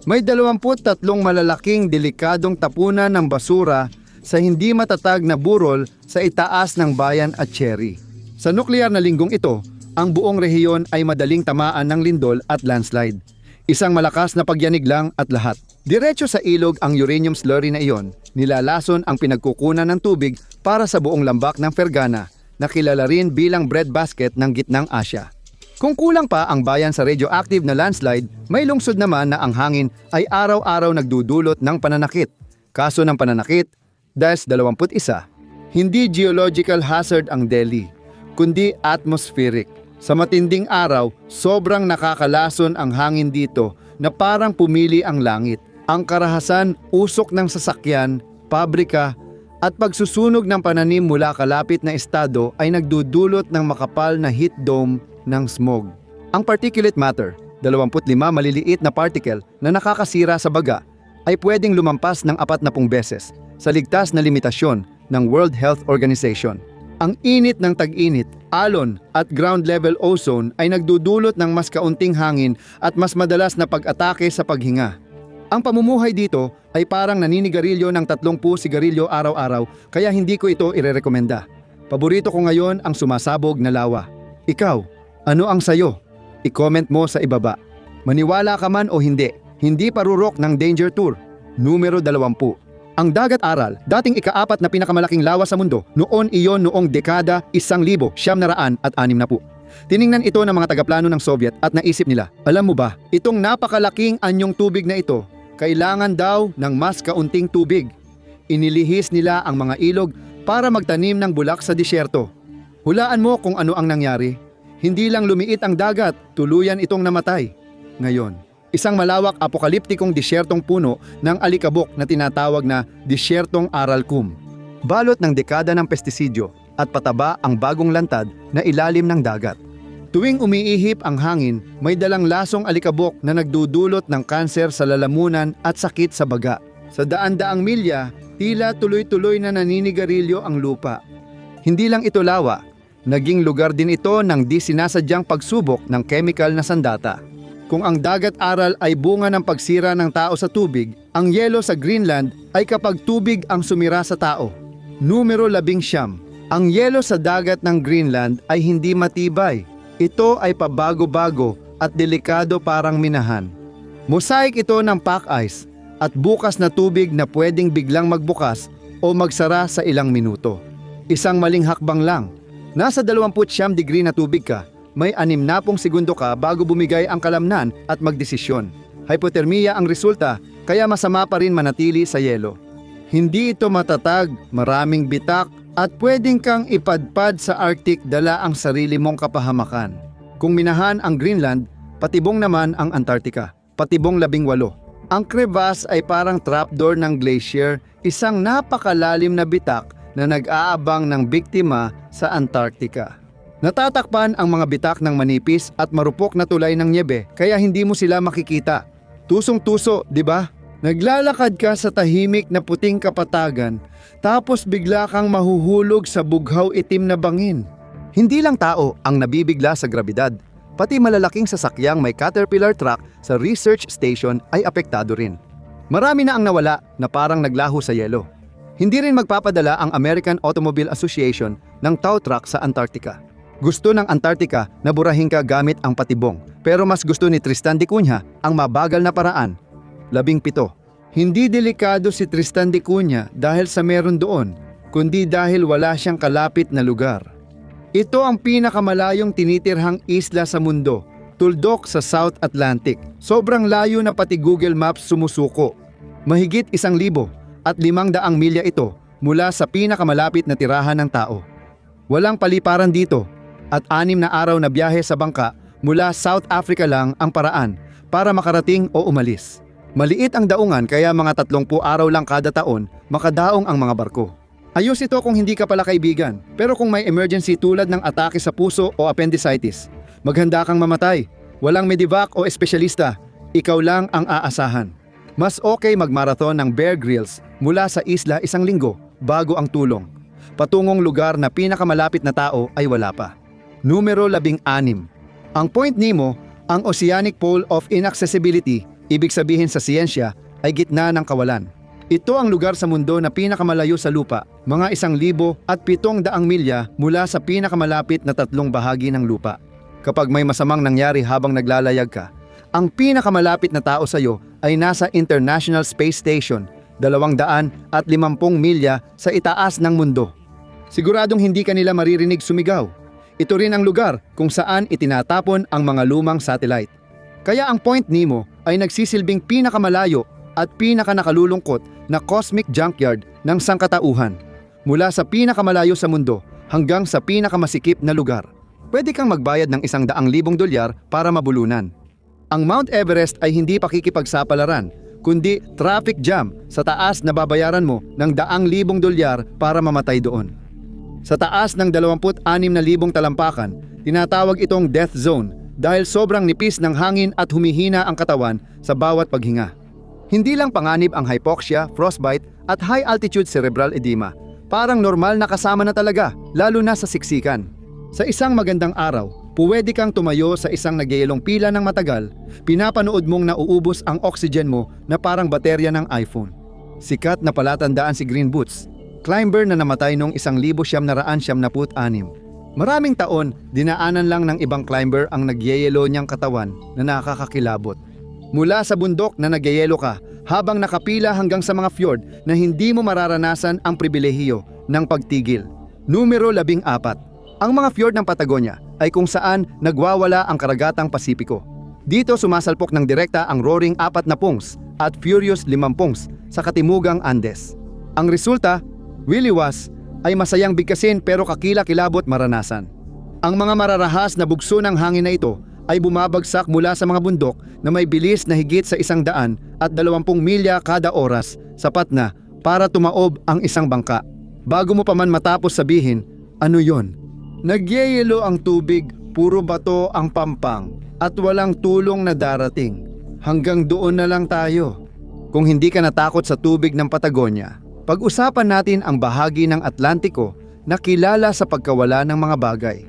May 23 malalaking delikadong tapunan ng basura sa hindi matatag na burol sa itaas ng bayan at Cherry. Sa nuklear na linggong ito, ang buong rehiyon ay madaling tamaan ng lindol at landslide. Isang malakas na pagyanig lang at lahat. Diretso sa ilog ang uranium slurry na iyon, nilalason ang pinagkukunan ng tubig para sa buong lambak ng Fergana, na kilala rin bilang breadbasket ng gitnang Asya. Kung kulang pa ang bayan sa radioactive na landslide, may lungsod naman na ang hangin ay araw-araw nagdudulot ng pananakit. Kaso ng pananakit, DAS 21, hindi geological hazard ang Delhi, kundi atmospheric. Sa matinding araw, sobrang nakakalason ang hangin dito na parang pumili ang langit. Ang karahasan, usok ng sasakyan, pabrika, at pagsusunog ng pananim mula kalapit na estado ay nagdudulot ng makapal na heat dome ng smog. Ang particulate matter, 25 maliliit na particle na nakakasira sa baga, ay pwedeng lumampas ng 40 beses sa ligtas na limitasyon ng World Health Organization. Ang init ng tag-init, alon at ground level ozone ay nagdudulot ng mas kaunting hangin at mas madalas na pag-atake sa paghinga. Ang pamumuhay dito ay parang naninigarilyo ng 30 sigarilyo araw-araw, kaya hindi ko ito irerekomenda. Paborito ko ngayon ang sumasabog na lawa. Ikaw, ano ang sayo? I-comment mo sa ibaba. Maniwala ka man o hindi, hindi parurok ng Danger Tour. Numero 20. Ang Dagat Aral, dating ika-4 na pinakamalaking lawa sa mundo, noon iyon noong dekada 1960. Tiningnan ito ng mga tagaplano ng Soviet at naisip nila, alam mo ba, itong napakalaking anyong tubig na ito, kailangan daw ng mas kaunting tubig. Inilihis nila ang mga ilog para magtanim ng bulak sa disyerto. Hulaan mo kung ano ang nangyari. Hindi lang lumiit ang dagat, tuluyan itong namatay. Ngayon, isang malawak apokaliptikong disyertong puno ng alikabok na tinatawag na disyertong Aralkum. Balot ng dekada ng pestisidyo at pataba ang bagong lantad na ilalim ng dagat. Tuwing umiihip ang hangin, may dalang lasong alikabok na nagdudulot ng kanser sa lalamunan at sakit sa baga. Sa daan-daang milya, tila tuloy-tuloy na naninigarilyo ang lupa. Hindi lang ito lawa, naging lugar din ito ng di sinasadyang pagsubok ng chemical na sandata. Kung ang Dagat Aral ay bunga ng pagsira ng tao sa tubig, ang yelo sa Greenland ay kapag tubig ang sumira sa tao. Numero 11. Ang yelo sa dagat ng Greenland ay hindi matibay. Ito ay pabago-bago at delikado parang minahan. Mosaic ito ng pack ice. at bukas na tubig na pwedeng biglang magbukas o magsara sa ilang minuto. Isang maling hakbang lang. Nasa 29 degree na tubig ka, may 60 segundo ka bago bumigay ang kalamnan at magdesisyon. Hypothermia ang resulta, kaya masama pa rin manatili sa yelo. Hindi ito matatag, maraming bitak, at pwedeng kang ipadpad sa Arctic dala ang sarili mong kapahamakan. Kung minahan ang Greenland, patibong naman ang Antarctica, patibong 18. Ang crevasse ay parang trapdoor ng glacier, isang napakalalim na bitak na nag-aabang ng biktima sa Antarctica. Natatakpan ang mga bitak ng manipis at marupok na tulay ng nyebe kaya hindi mo sila makikita. Tusong-tuso, di ba? Naglalakad ka sa tahimik na puting kapatagan tapos bigla kang mahuhulog sa bughaw itim na bangin. Hindi lang tao ang nabibigla sa grabidad, pati malalaking sasakyang may caterpillar truck sa research station ay apektado rin. Marami na ang nawala na parang naglaho sa yelo. Hindi rin magpapadala ang American Automobile Association ng tow truck sa Antarctica. Gusto ng Antarctica na burahin ka gamit ang patibong, pero mas gusto ni Tristan da Cunha ang mabagal na paraan. 17. Hindi delikado si Tristan da Cunha dahil sa meron doon, kundi dahil wala siyang kalapit na lugar. Ito ang pinakamalayong tinitirhang isla sa mundo, tuldok sa South Atlantic. Sobrang layo na pati Google Maps sumusuko. Mahigit 1,500 milya ito mula sa pinakamalapit na tirahan ng tao. Walang paliparan dito at 6 na araw na biyahe sa bangka mula South Africa lang ang paraan para makarating o umalis. Maliit ang daungan kaya mga 30 araw lang kada taon makadaong ang mga barko. Ayos ito kung hindi ka pala kaibigan, pero kung may emergency tulad ng atake sa puso o appendicitis, maghanda kang mamatay. Walang medevac o espesyalista, ikaw lang ang aasahan. Mas okay magmarathon ng Bear Grylls mula sa isla 1 linggo bago ang tulong. Patungong lugar na pinakamalapit na tao ay wala pa. Numero 16. Ang Point Nemo, ang Oceanic Pole of Inaccessibility, ibig sabihin sa siyensya, ay gitna ng kawalan. Ito ang lugar sa mundo na pinakamalayo sa lupa, mga 1,700 milya mula sa pinakamalapit na 3 bahagi ng lupa. Kapag may masamang nangyari habang naglalayag ka, ang pinakamalapit na tao sa iyo ay nasa International Space Station, 250 milya sa itaas ng mundo. Siguradong hindi ka nila maririnig sumigaw. Ito rin ang lugar kung saan itinatapon ang mga lumang satellite. Kaya ang Point Nemo ay nagsisilbing pinakamalayo at pinakanakalulungkot na cosmic junkyard ng sangkatauhan. Mula sa pinakamalayo sa mundo hanggang sa pinakamasikip na lugar. Pwede kang magbayad ng $100,000 para mabulunan. Ang Mount Everest ay hindi pakikipagsapalaran, kundi traffic jam sa taas na babayaran mo ng $100,000 para mamatay doon. Sa taas ng 26,000 talampakan, tinatawag itong death zone dahil sobrang nipis ng hangin at humihina ang katawan sa bawat paghinga. Hindi lang panganib ang hypoxia, frostbite at high altitude cerebral edema. Parang normal na kasama na talaga, lalo na sa siksikan. Sa isang magandang araw, pwede kang tumayo sa isang nagyayelong pila ng matagal, pinapanood mong nauubos ang oxygen mo na parang baterya ng iPhone. Sikat na palatandaan si Green Boots, climber na namatay noong 1976. Maraming taon, dinaanan lang ng ibang climber ang nagyayelo niyang katawan na nakakakilabot. Mula sa bundok na nagyayelo ka, habang nakapila hanggang sa mga fjord na hindi mo mararanasan ang pribilehiyo ng pagtigil. Numero 14. Ang mga fjord ng Patagonia ay kung saan nagwawala ang karagatang Pasipiko. Dito sumasalpok ng direkta ang Roaring 4 na pungs at Furious 5 pungs sa katimugang Andes. Ang resulta, wiliwas, ay masayang bigkasin pero kakila-kilabot maranasan. Ang mga mararahas na bugso ng hangin na ito ay bumabagsak mula sa mga bundok na may bilis na higit sa 120 milya kada oras, sapat na para tumaob ang isang bangka. Bago mo pa man matapos sabihin, ano yon? Nagyayelo ang tubig, puro bato ang pampang, at walang tulong na darating. Hanggang doon na lang tayo. Kung hindi ka natakot sa tubig ng Patagonia, pag-usapan natin ang bahagi ng Atlantiko na kilala sa pagkawala ng mga bagay.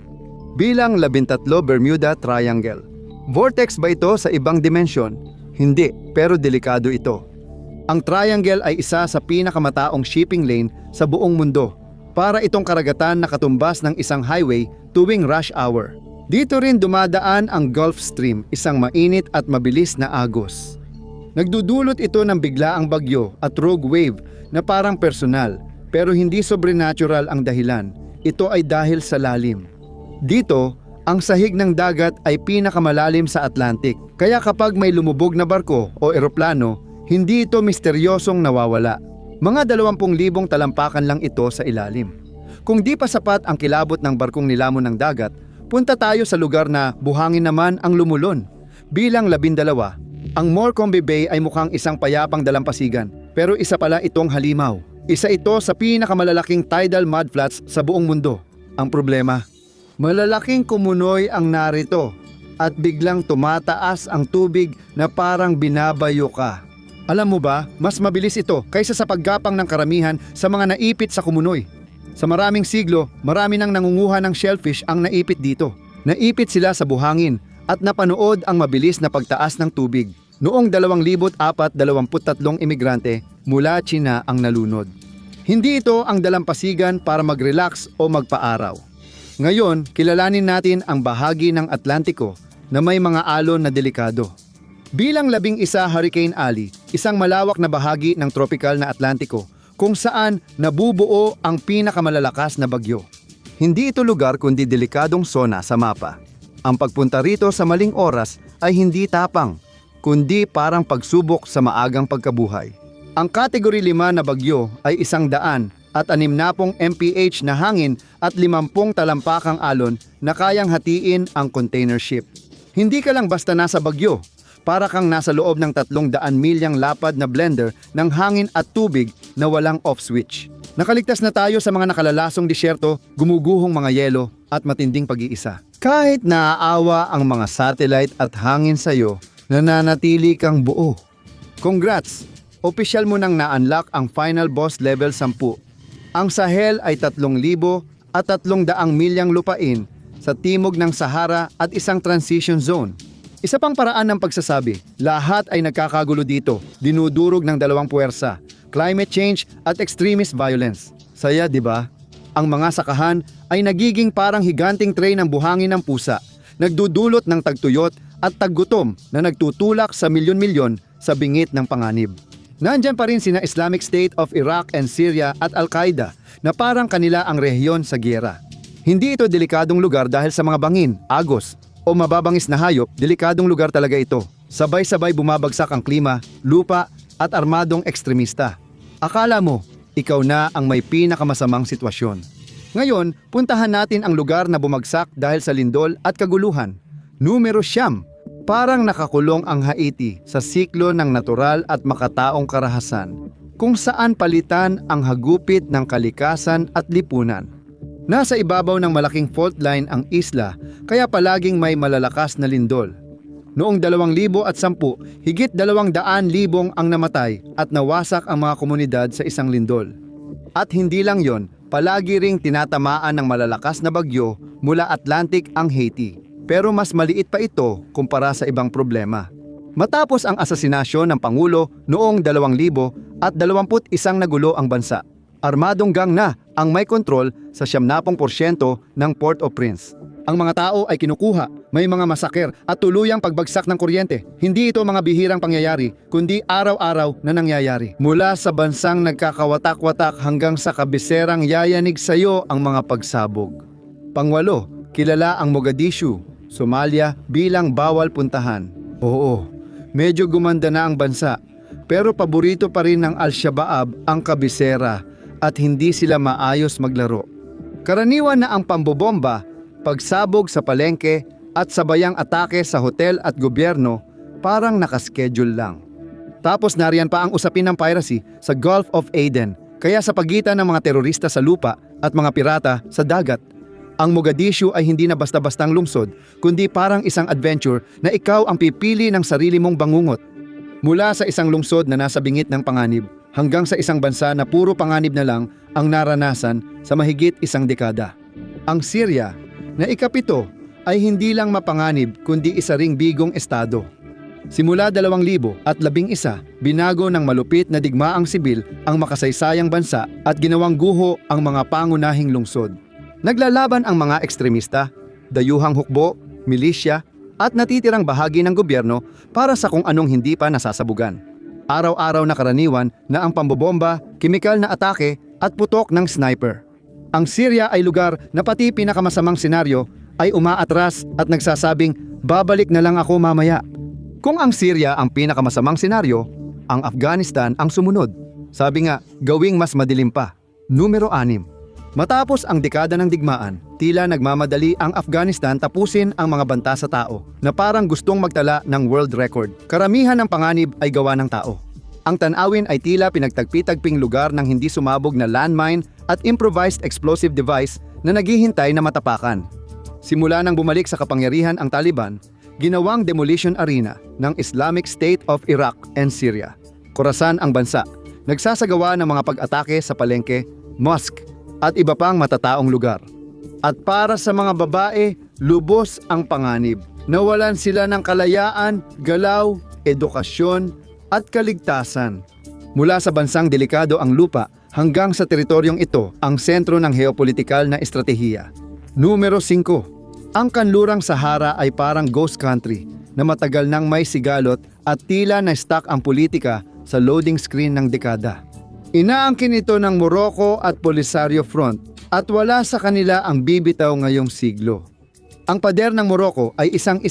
Bilang 13 Bermuda Triangle. Vortex ba ito sa ibang dimensyon? Hindi, pero delikado ito. Ang triangle ay isa sa pinakamataong shipping lane sa buong mundo. Para itong karagatan na katumbas ng isang highway tuwing rush hour. Dito rin dumadaan ang Gulf Stream, isang mainit at mabilis na agos. Nagdudulot ito ng biglaang bagyo at rogue wave na parang personal, pero hindi sobrenatural ang dahilan. Ito ay dahil sa lalim. Dito, ang sahig ng dagat ay pinakamalalim sa Atlantic, kaya kapag may lumubog na barko o eroplano, hindi ito misteryosong nawawala. Mga 20,000 talampakan lang ito sa ilalim. Kung di pa sapat ang kilabot ng barkong nilamon ng dagat, punta tayo sa lugar na buhangin naman ang lumulon. Bilang 12, ang Morecambe Bay ay mukhang isang payapang dalampasigan, pero isa pala itong halimaw. Isa ito sa pinakamalalaking tidal mudflats sa buong mundo. Ang problema, malalaking kumunoy ang narito at biglang tumataas ang tubig na parang binabayo ka. Alam mo ba, mas mabilis ito kaysa sa paggapang ng karamihan sa mga naipit sa kumunoy. Sa maraming siglo, marami nang nangunguha ng shellfish ang naipit dito. Naipit sila sa buhangin at napanood ang mabilis na pagtaas ng tubig. Noong 2004, 23 imigrante mula China ang nalunod. Hindi ito ang dalampasigan para mag-relax o magpaaraw. Ngayon, kilalanin natin ang bahagi ng Atlantiko na may mga alon na delikado. Bilang 11 Hurricane Alley, isang malawak na bahagi ng tropical na Atlantiko kung saan nabubuo ang pinakamalalakas na bagyo. Hindi ito lugar kundi delikadong zona sa mapa. Ang pagpunta rito sa maling oras ay hindi tapang, kundi parang pagsubok sa maagang pagkabuhay. Ang Category 5 na bagyo ay 160 mph na hangin at 50 talampakang alon na kayang hatiin ang container ship. Hindi ka lang basta nasa bagyo, para kang nasa loob ng 300 milyang lapad na blender ng hangin at tubig na walang off switch. Nakaligtas na tayo sa mga nakalalasong disyerto, gumuguhong mga yelo at matinding pag-iisa. Kahit naaawa ang mga satellite at hangin sa'yo, nananatili kang buo. Congrats! Opisyal mo nang na-unlock ang final boss level 10. Ang Sahel ay 3,300 milyang lupain sa timog ng Sahara at isang transition zone. Isa pang paraan ng pagsasabi, lahat ay nagkakagulo dito, dinudurog ng dalawang puwersa, climate change at extremist violence. Saya, di ba? Ang mga sakahan ay nagiging parang higanting tray ng buhangin ng pusa, nagdudulot ng tagtuyot at taggutom na nagtutulak sa milyon-milyon sa bingit ng panganib. Nandyan pa rin sina Islamic State of Iraq and Syria at Al-Qaeda na parang kanila ang rehiyon sa giyera. Hindi ito delikadong lugar dahil sa mga bangin, agos, o mababangis na hayop, delikadong lugar talaga ito. Sabay-sabay bumabagsak ang klima, lupa at armadong ekstremista. Akala mo, ikaw na ang may pinakamasamang sitwasyon. Ngayon, puntahan natin ang lugar na bumagsak dahil sa lindol at kaguluhan. Numero 9. Parang nakakulong ang Haiti sa siklo ng natural at makataong karahasan, kung saan palitan ang hagupit ng kalikasan at lipunan. Nasa ibabaw ng malaking fault line ang isla, kaya palaging may malalakas na lindol. Noong 2010, higit 200,000 ang namatay at nawasak ang mga komunidad sa isang lindol. At hindi lang yon, palagi ring tinatamaan ng malalakas na bagyo mula Atlantic ang Haiti. Pero mas maliit pa ito kumpara sa ibang problema. Matapos ang asasinasyon ng Pangulo noong 2021 nagulo ang bansa. Armadong gang na ang may kontrol sa 70% ng Port-au-Prince. Ang mga tao ay kinukuha, may mga masaker at tuluyang pagbagsak ng kuryente. Hindi ito mga bihirang pangyayari, kundi araw-araw na nangyayari. Mula sa bansang nagkakawatak-watak hanggang sa kabiserang yayanig sayo ang mga pagsabog. Pangwalo, kilala ang Mogadishu, Somalia bilang bawal puntahan. Oo, medyo gumanda na ang bansa, pero paborito pa rin ng Al-Shabaab ang kabisera at hindi sila maayos maglaro. Karaniwan na ang pambobomba, pagsabog sa palengke at sabayang atake sa hotel at gobyerno parang nakaschedule lang. Tapos nariyan pa ang usapin ng piracy sa Gulf of Aden, kaya sa pagitan ng mga terorista sa lupa at mga pirata sa dagat. Ang Mogadishu ay hindi na basta-bastang lungsod, kundi parang isang adventure na ikaw ang pipili ng sarili mong bangungot. Mula sa isang lungsod na nasa bingit ng panganib, hanggang sa isang bansa na puro panganib na lang ang naranasan sa mahigit isang dekada. Ang Syria, na ikapito, ay hindi lang mapanganib kundi isa ring bigong estado. Simula 2011, binago ng malupit na digmaang sibil ang makasaysayang bansa at ginawang guho ang mga pangunahing lungsod. Naglalaban ang mga ekstremista, dayuhang hukbo, milisya at natitirang bahagi ng gobyerno para sa kung anong hindi pa nasasabugan. Araw-araw na karaniwan na ang pambobomba, kimikal na atake at putok ng sniper. Ang Syria ay lugar na pati pinakamasamang senaryo ay umaatras at nagsasabing, babalik na lang ako mamaya. Kung ang Syria ang pinakamasamang senaryo, ang Afghanistan ang sumunod. Sabi nga, gawing mas madilim pa. Numero 6. Matapos ang dekada ng digmaan, tila nagmamadali ang Afghanistan tapusin ang mga banta sa tao na parang gustong magtala ng world record. Karamihan ng panganib ay gawa ng tao. Ang tanawin ay tila pinagtagpi-tagping lugar ng hindi sumabog na landmine at improvised explosive device na naghihintay na matapakan. Simula nang bumalik sa kapangyarihan ang Taliban, ginawang demolition arena ng Islamic State of Iraq and Syria. Khorasan ang bansa, nagsasagawa ng mga pag-atake sa palengke, mosque, at iba pang matataong lugar. At para sa mga babae, lubos ang panganib. Nawalan sila ng kalayaan, galaw, edukasyon, at kaligtasan. Mula sa bansang delikado ang lupa hanggang sa teritoryong ito ang sentro ng geopolitikal na estratehiya. Numero 5. Ang kanlurang Sahara ay parang ghost country na matagal nang may sigalot at tila na-stuck ang politika sa loading screen ng dekada. Inaangkin ito ng Morocco at Polisario Front at wala sa kanila ang bibitaw ngayong siglo. Ang pader ng Morocco ay 1,100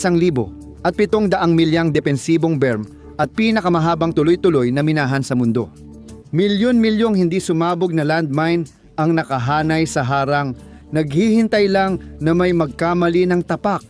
at 700 milyang depensibong berm at pinakamahabang tuloy-tuloy na minahan sa mundo. Milyon-milyong hindi sumabog na landmine ang nakahanay sa harang, naghihintay lang na may magkamali ng tapak.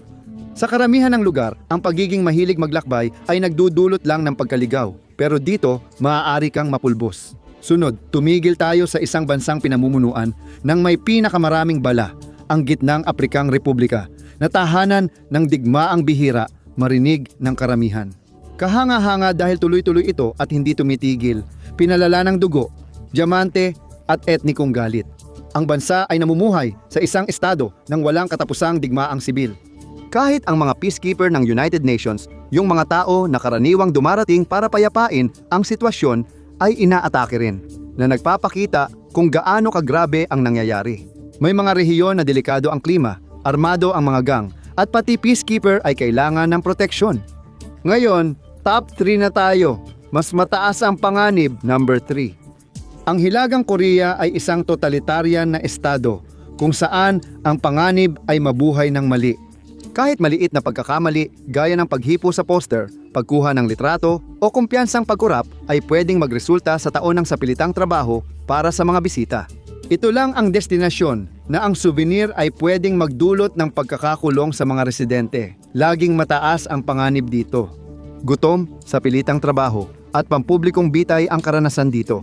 Sa karamihan ng lugar, ang pagiging mahilig maglakbay ay nagdudulot lang ng pagkaligaw, pero dito maaari kang mapulbos. Sunod, tumigil tayo sa isang bansang pinamumunuan ng may pinakamaraming bala, ang gitnang Aprikang Republika, na tahanan ng digmaang bihira, marinig ng karamihan. Kahanga-hanga dahil tuloy-tuloy ito at hindi tumitigil, pinalala ng dugo, diamante at etnikong galit. Ang bansa ay namumuhay sa isang estado ng walang katapusang digmaang sibil. Kahit ang mga peacekeeper ng United Nations, yung mga tao na karaniwang dumarating para payapain ang sitwasyon, ay inaatake rin, na nagpapakita kung gaano kagrabe ang nangyayari. May mga rehiyon na delikado ang klima, armado ang mga gang, at pati peacekeeper ay kailangan ng proteksyon. Ngayon, top 3 na tayo. Mas mataas ang panganib, number 3. Ang Hilagang Korea ay isang totalitarian na estado kung saan ang panganib ay mabuhay ng mali. Kahit maliit na pagkakamali gaya ng paghipo sa poster, pagkuha ng litrato o kumpiyansang pagkurap ay pwedeng magresulta sa taon ng sapilitang trabaho para sa mga bisita. Ito lang ang destinasyon na ang souvenir ay pwedeng magdulot ng pagkakakulong sa mga residente. Laging mataas ang panganib dito. Gutom, sapilitang trabaho at pampublikong bitay ang karanasan dito.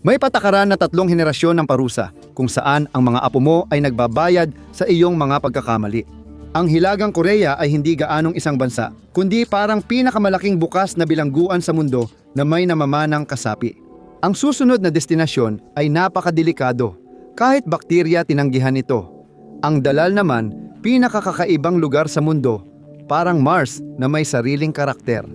May patakaran na 3 henerasyon ng parusa kung saan ang mga apo mo ay nagbabayad sa iyong mga pagkakamali. Ang Hilagang Korea ay hindi gaanong isang bansa, kundi parang pinakamalaking bukas na bilangguan sa mundo na may namamanang kasapi. Ang susunod na destinasyon ay napakadelikado. Kahit bakterya tinanggihan ito. Ang Dalal naman, pinakakakaibang lugar sa mundo, parang Mars na may sariling karakter.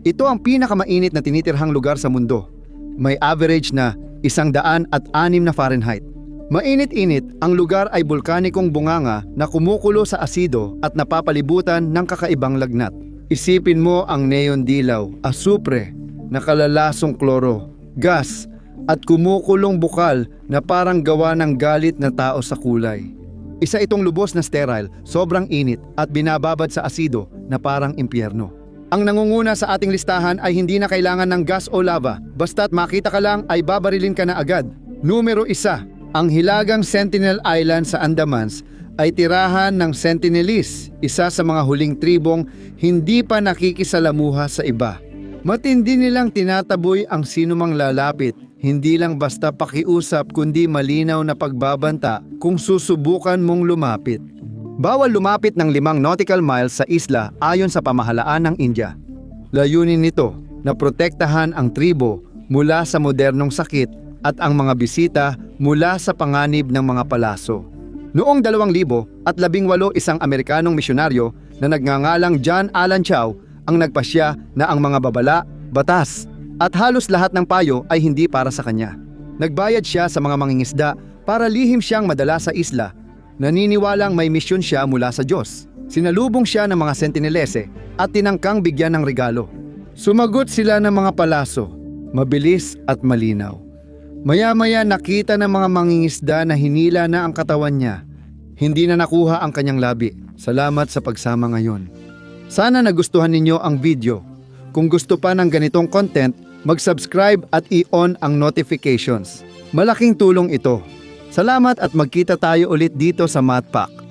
Ito ang pinakamainit na tinitirhang lugar sa mundo. May average na 106 na Fahrenheit. Mainit-init, ang lugar ay bulkanikong bunganga na kumukulo sa asido at napapalibutan ng kakaibang lagnat. Isipin mo ang neon dilaw, asupre, nakalalasong kloro, gas, at kumukulong bukal na parang gawa ng galit na tao sa kulay. Isa itong lubos na sterile, sobrang init at binababad sa asido na parang impyerno. Ang nangunguna sa ating listahan ay hindi na kailangan ng gas o lava, basta't makita ka lang ay babarilin ka na agad. Numero 1. Ang Hilagang Sentinel Island sa Andamans ay tirahan ng Sentinelese, isa sa mga huling tribong hindi pa nakikisalamuha sa iba. Matindi nilang tinataboy ang sinumang lalapit, hindi lang basta pakiusap kundi malinaw na pagbabanta kung susubukan mong lumapit. Bawal lumapit ng 5 nautical miles sa isla ayon sa pamahalaan ng India. Layunin nito na protektahan ang tribo mula sa modernong sakit at ang mga bisita mula sa panganib ng mga palaso. Noong 2018, isang Amerikanong misyonaryo na nagngangalang John Allen Chau ang nagpasya na ang mga babala, batas, at halos lahat ng payo ay hindi para sa kanya. Nagbayad siya sa mga mangingisda para lihim siyang madala sa isla. Naniniwalang may misyon siya mula sa Diyos. Sinalubong siya ng mga sentinelese at tinangkang bigyan ng regalo. Sumagot sila ng mga palaso. mabilis at malinaw. Maya-maya nakita ng mga mangingisda na hinila na ang katawan niya. Hindi na nakuha ang kanyang labi. Salamat sa pagsama ngayon. Sana nagustuhan ninyo ang video. Kung gusto pa ng ganitong content, mag-subscribe at i-on ang notifications. Malaking tulong ito. Salamat at magkita tayo ulit dito sa MathPack.